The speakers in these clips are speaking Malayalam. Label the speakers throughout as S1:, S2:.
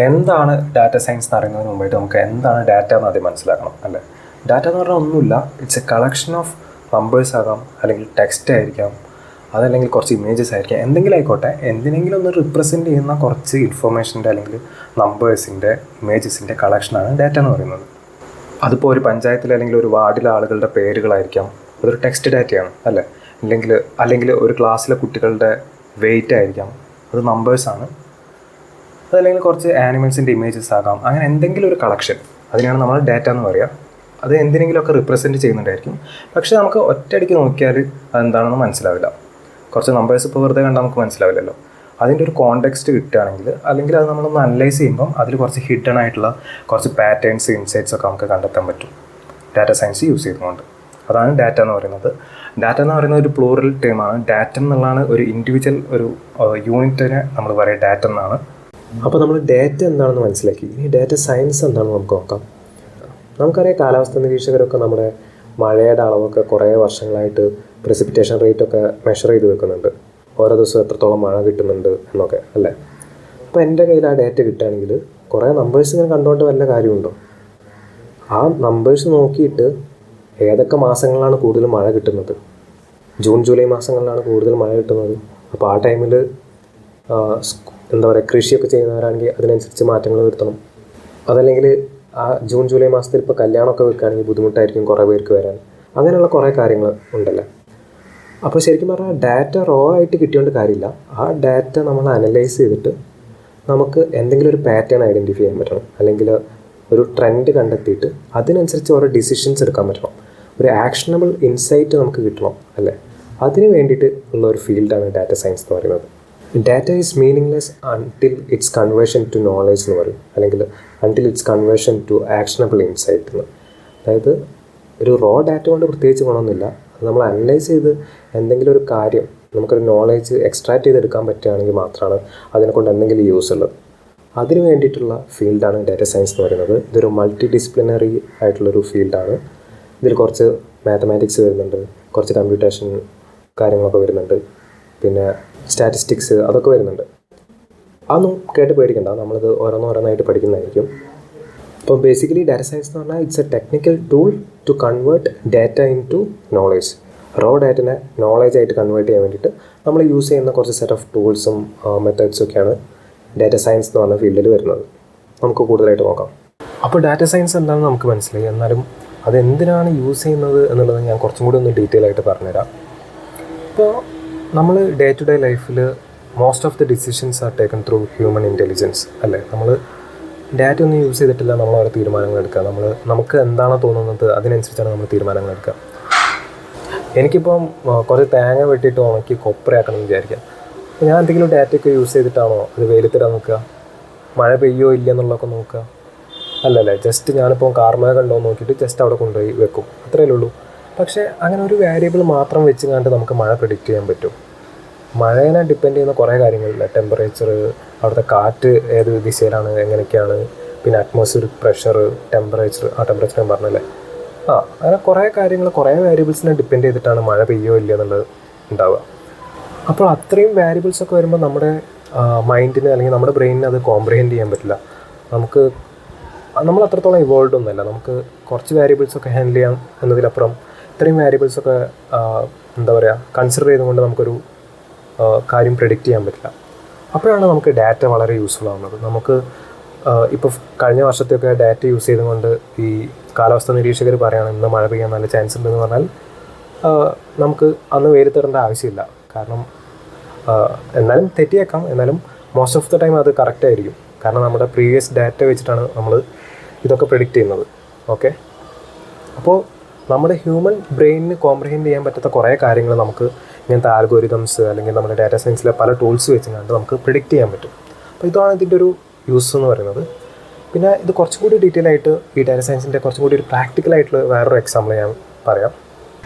S1: എന്താണ് ഡാറ്റ സയൻസ് എന്ന് അറിയുന്നതിന് മുമ്പായിട്ട് നമുക്ക് എന്താണ് ഡാറ്റ എന്ന് ആദ്യം മനസ്സിലാക്കണം അല്ലേ. ഡാറ്റ എന്ന് പറഞ്ഞാൽ ഒന്നുമില്ല, it's A collection of numbers ആകാം, അല്ലെങ്കിൽ ടെക്സ്റ്റ് ആയിരിക്കാം, അതല്ലെങ്കിൽ കുറച്ച് ഇമേജസ് ആയിരിക്കാം, എന്തെങ്കിലും ആയിക്കോട്ടെ. എന്തിനെങ്കിലും ഒന്ന് റിപ്രസെൻറ്റ് ചെയ്യുന്ന കുറച്ച് ഇൻഫർമേഷൻ്റെ അല്ലെങ്കിൽ നമ്പേഴ്സിൻ്റെ ഇമേജസിൻ്റെ കളക്ഷനാണ് ഡാറ്റ എന്ന് പറയുന്നത്. അതിപ്പോൾ ഒരു പഞ്ചായത്തിൽ അല്ലെങ്കിൽ ഒരു വാർഡിലെ ആളുകളുടെ പേരുകളായിരിക്കാം, അതൊരു ടെക്സ്റ്റ് ഡാറ്റയാണ് അല്ലേ. അല്ലെങ്കിൽ ഒരു ക്ലാസ്സിലെ കുട്ടികളുടെ വെയിറ്റ് ആയിരിക്കാം, അത് നമ്പേഴ്സാണ്. അതല്ലെങ്കിൽ കുറച്ച് ആനിമൽസിൻ്റെ ഇമേജസ് ആകാം. അങ്ങനെ എന്തെങ്കിലും ഒരു കളക്ഷൻ, അതിനാണ് നമ്മൾ ഡാറ്റ എന്ന് പറയുക. അത് എന്തിനെങ്കിലുമൊക്കെ റിപ്രസെൻറ്റ് ചെയ്യുന്നുണ്ടായിരിക്കും. പക്ഷേ നമുക്ക് ഒറ്റയടിക്ക് നോക്കിയാൽ അതെന്താണെന്ന് മനസ്സിലാവില്ല. കുറച്ച് നമ്പേഴ്സ് ഇപ്പോൾ വെറുതെ കണ്ടാൽ നമുക്ക് മനസ്സിലാവില്ലല്ലോ. അതിൻ്റെ ഒരു കോണ്ടെക്സ്റ്റ് കിട്ടുകയാണെങ്കിൽ, അല്ലെങ്കിൽ അത് നമ്മളൊന്ന് അനലൈസ് ചെയ്യുമ്പം അതിൽ കുറച്ച് ഹിഡൻ ആയിട്ടുള്ള കുറച്ച് പാറ്റേൺസ്, ഇൻസൈറ്റ്സ് ഒക്കെ നമുക്ക് കണ്ടെത്താൻ പറ്റും ഡാറ്റ സയൻസ് യൂസ് ചെയ്തുകൊണ്ട്. അതാണ് ഡാറ്റ എന്ന് പറയുന്നത്. ഡാറ്റ എന്ന് പറയുന്നത് ഒരു പ്ലൂറൽ ടേമാണ്. ഡാറ്റ എന്നുള്ളതാണ് ഒരു ഇൻഡിവിജ്വൽ ഒരു യൂണിറ്റിനെ നമ്മൾ പറയുക ഡാറ്റ എന്നാണ്. അപ്പോൾ നമ്മൾ ഡാറ്റ എന്താണെന്ന് മനസ്സിലാക്കി. ഇനി ഡാറ്റ സയൻസ് എന്താണെന്ന് നമുക്ക് നോക്കാം. നമുക്കറിയാം, കാലാവസ്ഥ നിരീക്ഷകരൊക്കെ നമ്മുടെ മഴയുടെ അളവൊക്കെ കുറേ വർഷങ്ങളായിട്ട് പ്രസിപ്പിറ്റേഷൻ റേറ്റൊക്കെ മെഷർ ചെയ്ത് വെക്കുന്നുണ്ട്. ഓരോ ദിവസവും എത്രത്തോളം മഴ കിട്ടുന്നുണ്ട് എന്നൊക്കെ അല്ലേ. അപ്പോൾ എൻ്റെ കയ്യിൽ ആ ഡാറ്റ കിട്ടുകയാണെങ്കിൽ കുറേ നമ്പേഴ്സ് ഇങ്ങനെ കണ്ടുകൊണ്ട് വല്ല കാര്യമുണ്ടോ? ആ നമ്പേഴ്സ് നോക്കിയിട്ട് ഏതൊക്കെ മാസങ്ങളിലാണ് കൂടുതൽ മഴ കിട്ടുന്നത്, ജൂൺ ജൂലൈ മാസങ്ങളിലാണ് കൂടുതൽ മഴ കിട്ടുന്നത്. അപ്പോൾ ആ ടൈമിൽ എന്താ പറയുക, കൃഷിയൊക്കെ ചെയ്യുന്നവരാണെങ്കിൽ അതിനനുസരിച്ച് മാറ്റങ്ങൾ വരുത്തണം. അതല്ലെങ്കിൽ ആ ജൂൺ ജൂലൈ മാസത്തിൽ ഇപ്പോൾ കല്യാണമൊക്കെ വെക്കുകയാണെങ്കിൽ ബുദ്ധിമുട്ടായിരിക്കും കുറേ പേർക്ക് വരാൻ. അങ്ങനെയുള്ള കുറേ കാര്യങ്ങൾ ഉണ്ടല്ലോ. അപ്പോൾ ശരിക്കും പറഞ്ഞാൽ ഡാറ്റ റോ ആയിട്ട് കിട്ടിയോണ്ട് കാര്യമില്ല. ആ ഡാറ്റ നമ്മൾ അനലൈസ് ചെയ്തിട്ട് നമുക്ക് എന്തെങ്കിലും ഒരു പാറ്റേൺ ഐഡൻറ്റിഫൈ ചെയ്യാൻ പറ്റണം, അല്ലെങ്കിൽ ഒരു ട്രെൻഡ് കണ്ടെത്തിയിട്ട് അതിനനുസരിച്ച് ഓരോ ഡിസിഷൻസ് എടുക്കാൻ പറ്റണം. ഒരു ആക്ഷണബിൾ ഇൻസൈറ്റ് നമുക്ക് കിട്ടണം അല്ലേ. അതിന് വേണ്ടിയിട്ട് ഉള്ള ഒരു ഫീൽഡാണ് ഡാറ്റ സയൻസ് എന്ന് പറയുന്നത്. Data is meaningless until its conversion to knowledge എന്ന് പറയും, അല്ലെങ്കിൽ until its conversion to actionable insight എന്ന്. അതായത് ഒരു റോ ഡാറ്റ കൊണ്ട് പ്രത്യേകിച്ച് ഗുണമൊന്നുമില്ല. അത് നമ്മൾ അനലൈസ് ചെയ്ത് എന്തെങ്കിലും ഒരു കാര്യം നമുക്കൊരു നോളേജ് എക്സ്ട്രാക്ട് ചെയ്തെടുക്കാൻ പറ്റുകയാണെങ്കിൽ മാത്രമാണ് അതിനെക്കൊണ്ട് എന്തെങ്കിലും യൂസ് ഉള്ളത്. അതിന് വേണ്ടിയിട്ടുള്ള ഫീൽഡാണ് ഡാറ്റ സയൻസ് എന്ന് പറയുന്നത്. ഇതൊരു മൾട്ടി ഡിസിപ്ലിനറി ആയിട്ടുള്ളൊരു ഫീൽഡാണ്. ഇതിൽ കുറച്ച് മാത്തമാറ്റിക്സ് വരുന്നുണ്ട്, കുറച്ച് കമ്പ്യൂട്ടേഷൻ കാര്യങ്ങളൊക്കെ വരുന്നുണ്ട്, പിന്നെ സ്റ്റാറ്റിസ്റ്റിക്സ് അതൊക്കെ വരുന്നുണ്ട്. അതൊന്നും കേട്ട് പേടിക്കണ്ട, നമ്മളിത് ഓരോന്നോരോന്നായിട്ട് പഠിക്കുന്നതായിരിക്കും. അപ്പോൾ ബേസിക്കലി ഡാറ്റ സയൻസ് എന്ന് പറഞ്ഞാൽ it's a technical tool to convert data into knowledge. Raw ഡാറ്റനെ നോളേജായിട്ട് കൺവേർട്ട് ചെയ്യാൻ വേണ്ടിയിട്ട് നമ്മൾ യൂസ് ചെയ്യുന്ന കുറച്ച് സെറ്റ് ഓഫ് ടൂൾസും മെത്തേഡ്സും ഒക്കെയാണ് ഡാറ്റ സയൻസ് എന്ന് പറഞ്ഞ ഫീൽഡിൽ വരുന്നത്. നമുക്ക് കൂടുതലായിട്ട് നോക്കാം. അപ്പോൾ ഡാറ്റ സയൻസ് എന്താണെന്ന് നമുക്ക് മനസ്സിലായി. എന്നാലും അതെന്തിനാണ് യൂസ് ചെയ്യുന്നത് എന്നുള്ളത് ഞാൻ കുറച്ചും കൂടി ഒന്ന് ഡീറ്റെയിൽ ആയിട്ട് പറഞ്ഞുതരാം. ഇപ്പോൾ നമ്മൾ ഡേ ടു ഡേ ലൈഫിൽ most of the decisions are taken through human intelligence അല്ലേ. നമ്മൾ ഡാറ്റ ഒന്നും യൂസ് ചെയ്തിട്ടില്ല നമ്മൾ ഓരോ തീരുമാനങ്ങൾ എടുക്കുക. നമുക്ക് എന്താണോ തോന്നുന്നത് അതിനനുസരിച്ചാണ് നമ്മൾ തീരുമാനങ്ങൾ എടുക്കുക. എനിക്കിപ്പം കുറച്ച് തേങ്ങ വെട്ടിയിട്ട് ഉണക്കി കൊപ്രയാക്കണം എന്ന് വിചാരിക്കാം. അപ്പോൾ ഞാൻ എന്തെങ്കിലും ഡാറ്റയൊക്കെ യൂസ് ചെയ്തിട്ടാണോ അത് വെയിലത്തിടാൻ നോക്കുക, മഴ പെയ്യോ ഇല്ല എന്നുള്ളതൊക്കെ നോക്കുക? അല്ലല്ലേ, ജസ്റ്റ് ഞാനിപ്പോൾ കാർമേഘം കണ്ടോ നോക്കിയിട്ട് ജസ്റ്റ് അവിടെ കൊണ്ടുപോയി വെക്കും, അത്രയേ ഉള്ളൂ. പക്ഷേ അങ്ങനെ ഒരു വേരിയബിൾ മാത്രം വെച്ച് കണ്ട് നമുക്ക് മഴ പ്രെഡിക്റ്റ് ചെയ്യാൻ പറ്റും? മഴേനെ ഡിപ്പെൻഡ് ചെയ്യുന്ന കുറേ കാര്യങ്ങളില്ല. ടെമ്പറേച്ചർ, അവിടുത്തെ കാറ്റ് ഏത് ദിശയിലാണ്, എങ്ങനെയൊക്കെയാണ്, പിന്നെ അറ്റ്മോസ്ഫിയറിക് പ്രഷർ, ടെമ്പറേച്ചർ ഞാൻ പറഞ്ഞല്ലേ. അങ്ങനെ കുറേ കാര്യങ്ങൾ, കുറേ വേരിയബിൾസിനെ ഡിപ്പെൻഡ് ചെയ്തിട്ടാണ് മഴ പെയ്യോ ഇല്ല എന്നുള്ളത് ഉണ്ടാവുക. അപ്പോൾ അത്രയും വേരിയബിൾസൊക്കെ വരുമ്പോൾ നമ്മുടെ മൈൻഡിന് അല്ലെങ്കിൽ നമ്മുടെ ബ്രെയിനിന് അത് കോംപ്രിഹെൻഡ് ചെയ്യാൻ പറ്റില്ല. നമ്മൾ അത്രത്തോളം ഇവോൾവ് ഒന്നുമല്ല. നമുക്ക് കുറച്ച് വേരിയബിൾസൊക്കെ ഹാൻഡിൽ ചെയ്യാം എന്നതിലപ്പുറം ഇത്രയും വേരിയബിൾസൊക്കെ എന്താ പറയുക, കൺസിഡർ ചെയ്തുകൊണ്ട് നമുക്കൊരു കാര്യം പ്രെഡിക്റ്റ് ചെയ്യാൻ പറ്റില്ല. അപ്പോഴാണ് നമുക്ക് ഡാറ്റ വളരെ യൂസ്ഫുൾ ആവുന്നത്. നമുക്ക് ഇപ്പോൾ കഴിഞ്ഞ വർഷത്തെയൊക്കെ ഡാറ്റ യൂസ് ചെയ്തുകൊണ്ട് ഈ കാലാവസ്ഥ നിരീക്ഷകർ പറയുകയാണ് ഇന്ന് മഴ പെയ്യാൻ നല്ല ചാൻസ് ഉണ്ടെന്ന് പറഞ്ഞാൽ നമുക്ക് അന്ന് വെയിലത്തിടേണ്ട ആവശ്യമില്ല. കാരണം എന്നാലും തെറ്റിയേക്കാം, എന്നാലും മോസ്റ്റ് ഓഫ് ദ ടൈം അത് കറക്റ്റ് ആയിരിക്കും. കാരണം നമ്മുടെ പ്രീവിയസ് ഡാറ്റ വെച്ചിട്ടാണ് നമ്മൾ ഇതൊക്കെ പ്രെഡിക്റ്റ് ചെയ്യുന്നത്. ഓക്കെ, അപ്പോൾ നമ്മുടെ ഹ്യൂമൻ ബ്രെയിനിന് കോംപ്രിഹെൻഡ് ചെയ്യാൻ പറ്റാത്ത കുറേ കാര്യങ്ങൾ നമുക്ക് ഇങ്ങനത്തെ ആൽഗോരിതംസ് അല്ലെങ്കിൽ നമ്മുടെ ഡാറ്റ സയൻസിലെ പല ടൂൾസ് വെച്ചുകൊണ്ട് നമുക്ക് പ്രിഡിക്റ്റ് ചെയ്യാൻ പറ്റും. അപ്പോൾ ഇതാണ് ഇതിൻ്റെ ഒരു യൂസ് എന്ന് പറയുന്നത്. പിന്നെ ഇത് കുറച്ചും കൂടി ഡീറ്റെയിൽ ആയിട്ട് ഈ ഡാറ്റ സയൻസിൻ്റെ കുറച്ചും കൂടി ഒരു പ്രാക്ടിക്കലായിട്ടുള്ള വേറൊരു എക്സാമ്പിൾ ഞാൻ പറയാം.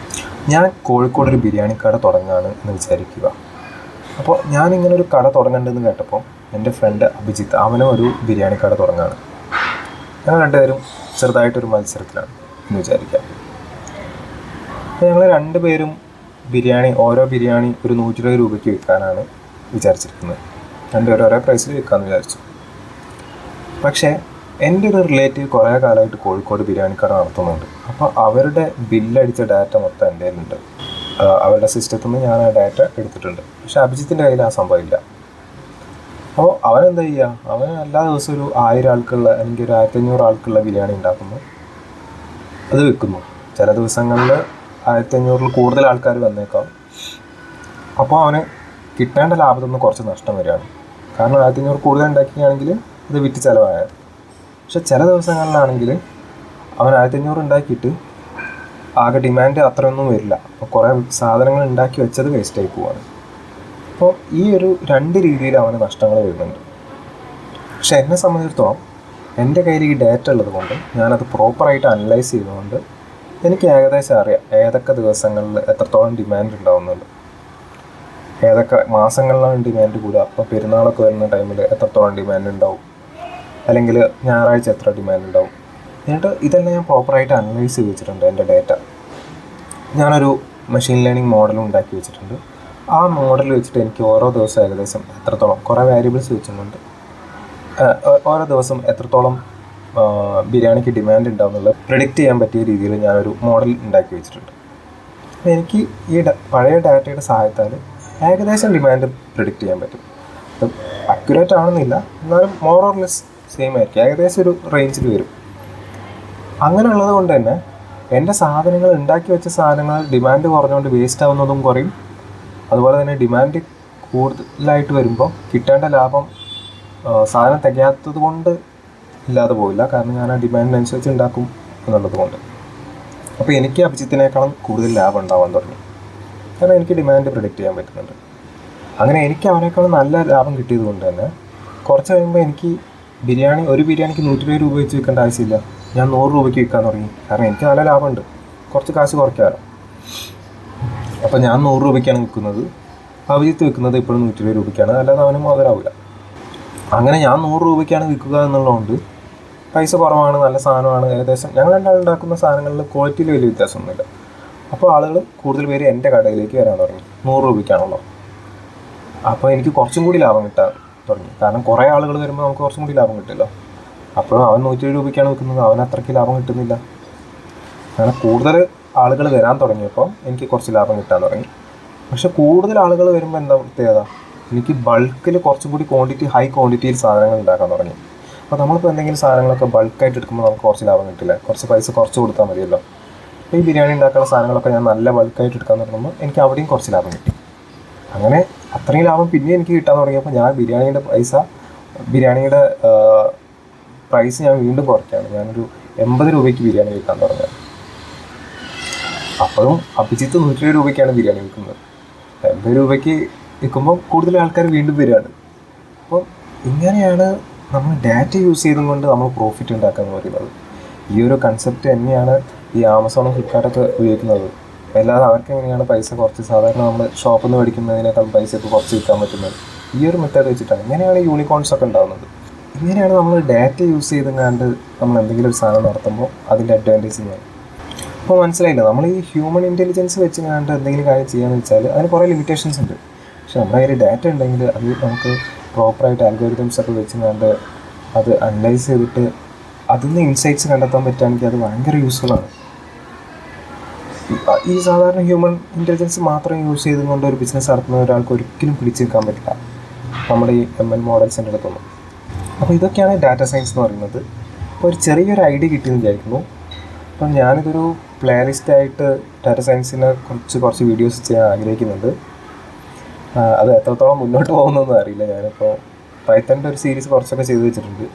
S1: ഞാൻ കോഴിക്കോട് ഒരു ബിരിയാണി കട തുടങ്ങുകയാണ് എന്ന് വിചാരിക്കുക. അപ്പോൾ ഞാനിങ്ങനെ ഒരു കട തുടങ്ങേണ്ടതെന്ന് കേട്ടപ്പോൾ എൻ്റെ ഫ്രണ്ട് അഭിജിത്ത്, അവനും ഒരു ബിരിയാണി കട തുടങ്ങുകയാണ്. ഞങ്ങൾ രണ്ടുപേരും ചെറുതായിട്ടൊരു മത്സരത്തിലാണ് എന്ന് വിചാരിക്കാം. അപ്പോൾ ഞങ്ങൾ രണ്ടുപേരും ഓരോ ബിരിയാണി ഒരു 120 രൂപയ്ക്ക് വിൽക്കാനാണ് വിചാരിച്ചിരിക്കുന്നത്. രണ്ടുപേരും ഒരേ പ്രൈസിൽ വിൽക്കാമെന്ന് വിചാരിച്ചു. പക്ഷേ എൻ്റെ ഒരു റിലേറ്റീവ് കുറേ കാലമായിട്ട് കോഴിക്കോട് ബിരിയാണി കട നടത്തുന്നുണ്ട്. അപ്പോൾ അവരുടെ ബില്ലടിച്ച ഡാറ്റ മൊത്തം എൻ്റെ കയ്യിലുണ്ട്. അവരുടെ സിസ്റ്റത്തിൽ നിന്ന് ഞാൻ ആ ഡാറ്റ എടുത്തിട്ടുണ്ട്. പക്ഷേ അഭിജിത്തിൻ്റെ കയ്യിൽ ആ സംഭവം ഇല്ല. അപ്പോൾ അവനെന്താ ചെയ്യുക? അവൻ എല്ലാ ദിവസവും ഒരു 1000 ആൾക്കുള്ള അല്ലെങ്കിൽ ഒരു 1500 ആൾക്കുള്ള ബിരിയാണി ഉണ്ടാക്കുന്നു, അത് വിൽക്കുന്നു. ചില ദിവസങ്ങളിൽ 1500 കൂടുതൽ ആൾക്കാർ വന്നേക്കാം. അപ്പോൾ അവന് കിട്ടേണ്ട ലാഭത്തിൽ നിന്ന് കുറച്ച് നഷ്ടം വരികയാണ്. കാരണം 1500 കൂടുതൽ ഉണ്ടാക്കുകയാണെങ്കിൽ ഇത് വിറ്റ് ചിലവായത്. പക്ഷെ ചില ദിവസങ്ങളിലാണെങ്കിൽ അവൻ 1500 ഉണ്ടാക്കിയിട്ട് ആകെ ഡിമാൻഡ് അത്രയൊന്നും വരില്ല. അപ്പോൾ കുറേ സാധനങ്ങൾ ഉണ്ടാക്കി വെച്ചത് വേസ്റ്റായി പോവാണ്. അപ്പോൾ ഈ ഒരു 2 രീതിയിൽ അവന് നഷ്ടങ്ങൾ വരുന്നുണ്ട്. പക്ഷെ എന്നെ സംബന്ധിച്ചിടത്തോളം എൻ്റെ കയ്യിൽ ഈ ഡാറ്റ ഉള്ളത് കൊണ്ട് ഞാനത് പ്രോപ്പറായിട്ട് അനലൈസ് ചെയ്തുകൊണ്ട് എനിക്ക് ഏകദേശം അറിയാം ഏതൊക്കെ ദിവസങ്ങളിൽ എത്രത്തോളം ഡിമാൻഡ് ഉണ്ടാവുന്നുണ്ട്, ഏതൊക്കെ മാസങ്ങളിലാണ് ഡിമാൻഡ് കൂടുക. അപ്പോൾ പെരുന്നാളൊക്കെ വരുന്ന ടൈമിൽ എത്രത്തോളം ഡിമാൻഡ് ഉണ്ടാവും, അല്ലെങ്കിൽ ഞായറാഴ്ച എത്ര ഡിമാൻഡ് ഉണ്ടാവും. എന്നിട്ട് ഇതെല്ലാം ഞാൻ പ്രോപ്പറായിട്ട് അനലൈസ് ചെയ്ത് വെച്ചിട്ടുണ്ട്. എൻ്റെ ഡാറ്റ ഞാനൊരു മെഷീൻ ലേണിംഗ് മോഡലും ഉണ്ടാക്കി വെച്ചിട്ടുണ്ട്. ആ മോഡൽ വെച്ചിട്ട് എനിക്ക് ഓരോ ദിവസം ഏകദേശം എത്രത്തോളം കുറേ വേരിയബിൾസ് വെച്ചുകൊണ്ട് ഓരോ ദിവസം എത്രത്തോളം ബിരിയാണിക്ക് ഡിമാൻഡ് ഉണ്ടാവുന്നുള്ളത് പ്രെഡിക്റ്റ് ചെയ്യാൻ പറ്റിയ രീതിയിൽ ഞാനൊരു മോഡൽ ഉണ്ടാക്കി വെച്ചിട്ടുണ്ട്. അപ്പോൾ എനിക്ക് ഈ പഴയ ഡാറ്റയുടെ സഹായത്താൽ ഏകദേശം ഡിമാൻഡ് പ്രെഡിക്റ്റ് ചെയ്യാൻ പറ്റും. അത് അക്യുറേറ്റ് ആണെന്നില്ല, എന്നാലും മോർ ഓർ ലെസ് സെയിം ആയിരിക്കും, ഏകദേശം ഒരു റേഞ്ചിൽ വരും. അങ്ങനെയുള്ളത് കൊണ്ട് തന്നെ എൻ്റെ സാധനങ്ങൾ ഉണ്ടാക്കി വെച്ച സാധനങ്ങൾ ഡിമാൻഡ് കുറഞ്ഞുകൊണ്ട് വേസ്റ്റ് ആവുന്നതും കുറയും. അതുപോലെ തന്നെ ഡിമാൻഡ് കൂടുതലായിട്ട് വരുമ്പോൾ കിട്ടേണ്ട ലാഭം സാധനം തികയാത്തത് കൊണ്ട് ഇല്ലാതെ പോയില്ല. കാരണം ഞാൻ ആ ഡിമാൻഡിനനുസരിച്ച് ഉണ്ടാക്കും എന്നുള്ളത് കൊണ്ട്. അപ്പോൾ എനിക്ക് അഭിജിത്തിനേക്കാളും കൂടുതൽ ലാഭം ഉണ്ടാവാൻ തുടങ്ങി. കാരണം എനിക്ക് ഡിമാൻഡ് പ്രെഡിക്റ്റ് ചെയ്യാൻ പറ്റുന്നുണ്ട്. അങ്ങനെ എനിക്ക് അവനേക്കാളും നല്ല ലാഭം കിട്ടിയത് കൊണ്ട് തന്നെ കുറച്ച് കഴിയുമ്പോൾ എനിക്ക് ഒരു ബിരിയാണിക്ക് 120 രൂപ വെച്ച് വിൽക്കേണ്ട ആവശ്യമില്ല. ഞാൻ 100 രൂപയ്ക്ക് വിൽക്കാൻ തുടങ്ങി. കാരണം എനിക്ക് നല്ല ലാഭമുണ്ട്, കുറച്ച് കാശ് കുറയ്ക്കാമല്ലോ. അപ്പോൾ ഞാൻ 100 രൂപയ്ക്കാണ് വിൽക്കുന്നത്, അഭിജിത്ത് വിൽക്കുന്നത് ഇപ്പോഴും 120 രൂപയ്ക്കാണ്. അല്ലാതെ അവനും മുതലാവില്ല. അങ്ങനെ ഞാൻ 100 രൂപയ്ക്കാണ് വിൽക്കുക എന്നുള്ളതുകൊണ്ട് പൈസ കുറവാണ്, നല്ല സാധനമാണ്. ഏകദേശം ഞങ്ങൾ രണ്ടാളും ഉണ്ടാക്കുന്ന സാധനങ്ങളിൽ ക്വാളിറ്റിയിൽ വലിയ വ്യത്യാസമൊന്നുമില്ല. അപ്പോൾ ആളുകൾ കൂടുതൽ പേര് എൻ്റെ കടയിലേക്ക് വരാൻ തുടങ്ങി. 100 രൂപയ്ക്കാണല്ലോ. അപ്പോൾ എനിക്ക് കുറച്ചും കൂടി ലാഭം കിട്ടാൻ തുടങ്ങി. കാരണം കുറേ ആളുകൾ വരുമ്പോൾ നമുക്ക് കുറച്ചും കൂടി ലാഭം കിട്ടില്ലോ. അപ്പോൾ അവൻ 120 രൂപയ്ക്കാണ് വിൽക്കുന്നത്, അവന് അത്രയ്ക്ക് ലാഭം കിട്ടുന്നില്ല. അങ്ങനെ കൂടുതൽ ആളുകൾ വരാൻ തുടങ്ങിയപ്പോൾ എനിക്ക് കുറച്ച് ലാഭം കിട്ടാൻ തുടങ്ങി. പക്ഷെ കൂടുതൽ ആളുകൾ വരുമ്പോൾ എന്താ പ്രത്യേകത? എനിക്ക് ബൾക്കിൽ കുറച്ചും കൂടി ഹൈ ക്വാണ്ടിറ്റിയിൽ സാധനങ്ങൾ ഉണ്ടാക്കാൻ തുടങ്ങി. അപ്പോൾ നമ്മളിപ്പോൾ എന്തെങ്കിലും സാധനങ്ങളൊക്കെ ബൾക്കായിട്ട് എടുക്കുമ്പോൾ നമുക്ക് കുറച്ച് ലാഭം കിട്ടില്ല, കുറച്ച് പൈസ കുറച്ച് കൊടുത്താൽ മതിയല്ലോ. അപ്പോൾ ഈ ബിരിയാണി ഉണ്ടാക്കുന്ന സാധനങ്ങളൊക്കെ ഞാൻ നല്ല ബൾക്കായിട്ട് എടുക്കാൻ തുടങ്ങുമ്പോൾ എനിക്ക് അവിടെയും കുറച്ച് ലാഭം കിട്ടി. അങ്ങനെ അത്രയും ലാഭം പിന്നെ എനിക്ക് കിട്ടാൻ തുടങ്ങിയപ്പോൾ ഞാൻ ബിരിയാണിയുടെ പ്രൈസ് ഞാൻ വീണ്ടും കുറയ്ക്കുകയാണ്. ഞാനൊരു 80 രൂപയ്ക്ക് ബിരിയാണി വിൽക്കാൻ തുടങ്ങിയത്. അപ്പോഴും അഭിജിത്ത് 120 രൂപയ്ക്കാണ് ബിരിയാണി വിൽക്കുന്നത്. 80 രൂപയ്ക്ക് വിൽക്കുമ്പോൾ കൂടുതൽ ആൾക്കാർ വീണ്ടും വരികയാണ്. അപ്പോൾ ഇങ്ങനെയാണ് നമ്മൾ ഡാറ്റ യൂസ് ചെയ്തുകൊണ്ട് നമ്മൾ പ്രോഫിറ്റ് ഉണ്ടാക്കുക എന്ന് പറയുന്നത്. ഈ ഒരു കൺസെപ്റ്റ് തന്നെയാണ് ഈ ആമസോണും ഫ്ലിപ്കാർട്ടൊക്കെ ഉപയോഗിക്കുന്നത്. അല്ലാതെ അവർക്ക് എങ്ങനെയാണ് പൈസ കുറച്ച് സാധാരണ നമ്മൾ ഷോപ്പിൽ നിന്ന് മേടിക്കുന്നതിനേക്കാൾ പൈസയൊക്കെ കുറച്ച് വിൽക്കാൻ പറ്റുന്നത് ഈ ഒരു മെത്തേഡ് വെച്ചിട്ടാണ്. ഇങ്ങനെയാണ് യൂണിക്കോൺസ് ഒക്കെ ഉണ്ടാകുന്നത്. ഇങ്ങനെയാണ് നമ്മൾ ഡാറ്റ യൂസ് ചെയ്തെങ്ങാണ്ട് നമ്മൾ എന്തെങ്കിലും ഒരു സാധനം നടത്തുമ്പോൾ അതിൻ്റെ അഡ്വാൻറ്റേജ് എന്ന് പറയും. അപ്പോൾ മനസ്സിലായില്ല, നമ്മൾ ഈ ഹ്യൂമൻ ഇൻ്റലിജൻസ് വെച്ചെങ്ങാണ്ട് എന്തെങ്കിലും കാര്യം ചെയ്യാമെന്ന് വെച്ചാൽ അതിന് കുറേ ലിമിറ്റേഷൻസ് ഉണ്ട്. പക്ഷെ നമ്മുടെ കയ്യിൽ ഡാറ്റ ഉണ്ടെങ്കിൽ അത് നമുക്ക് പ്രോപ്പറായിട്ട് അൽഗോരിതംസ് ഒക്കെ വെച്ചെങ്ങാണ്ട് അത് അനലൈസ് ചെയ്തിട്ട് അതിൽ നിന്ന് ഇൻസൈറ്റ്സ് കണ്ടെത്താൻ പറ്റുകയാണെങ്കിൽ അത് ഭയങ്കര യൂസ്ഫുള്ളാണ്. ഈ സാധാരണ ഹ്യൂമൻ ഇൻ്റലിജൻസ് മാത്രം യൂസ് ചെയ്തുകൊണ്ട് ഒരു ബിസിനസ് നടത്തുന്ന ഒരാൾക്ക് ഒരിക്കലും പിടിച്ചെടുക്കാൻ പറ്റില്ല നമ്മുടെ ഈ ML മോഡൽസിൻ്റെ അടുത്തൊന്നും. അപ്പോൾ ഇതൊക്കെയാണ് ഡാറ്റ സയൻസ് എന്ന് പറയുന്നത്. അപ്പോൾ ഒരു ചെറിയൊരു ഐഡിയ കിട്ടിയെന്ന് വിചാരിക്കുന്നു. അപ്പം ഞാനിതൊരു പ്ലേലിസ്റ്റായിട്ട് ഡാറ്റ സയൻസിനെ കുറച്ച് വീഡിയോസ് ചെയ്യാൻ ആഗ്രഹിക്കുന്നുണ്ട്. അത് എത്രത്തോളം മുന്നോട്ട് പോകുന്നതെന്ന് അറിയില്ല. ഞാനിപ്പോൾ പൈത്തണിൻ്റെ ഒരു സീരീസ് കുറച്ചൊക്കെ ചെയ്ത് വെച്ചിട്ടുണ്ട്.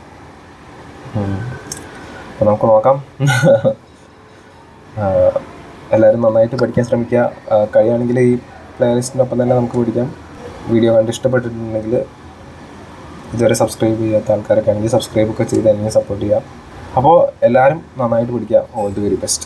S1: അപ്പോൾ നമുക്ക് നോക്കാം. എല്ലാവരും നന്നായിട്ട് പഠിക്കാൻ ശ്രമിക്കുക. കഴിയുകയാണെങ്കിൽ ഈ പ്ലേലിസ്റ്റിനൊപ്പം തന്നെ നമുക്ക് പഠിക്കാം. വീഡിയോ കണ്ട് ഇഷ്ടപ്പെട്ടിട്ടുണ്ടെങ്കിൽ ഇതുവരെ സബ്സ്ക്രൈബ് ചെയ്യാത്ത ആൾക്കാരൊക്കെ ആണെങ്കിൽ സബ്സ്ക്രൈബൊക്കെ ചെയ്ത് എന്നെ സപ്പോർട്ട് ചെയ്യാം. അപ്പോൾ എല്ലാവരും നന്നായിട്ട് പഠിക്കുക. All the very best.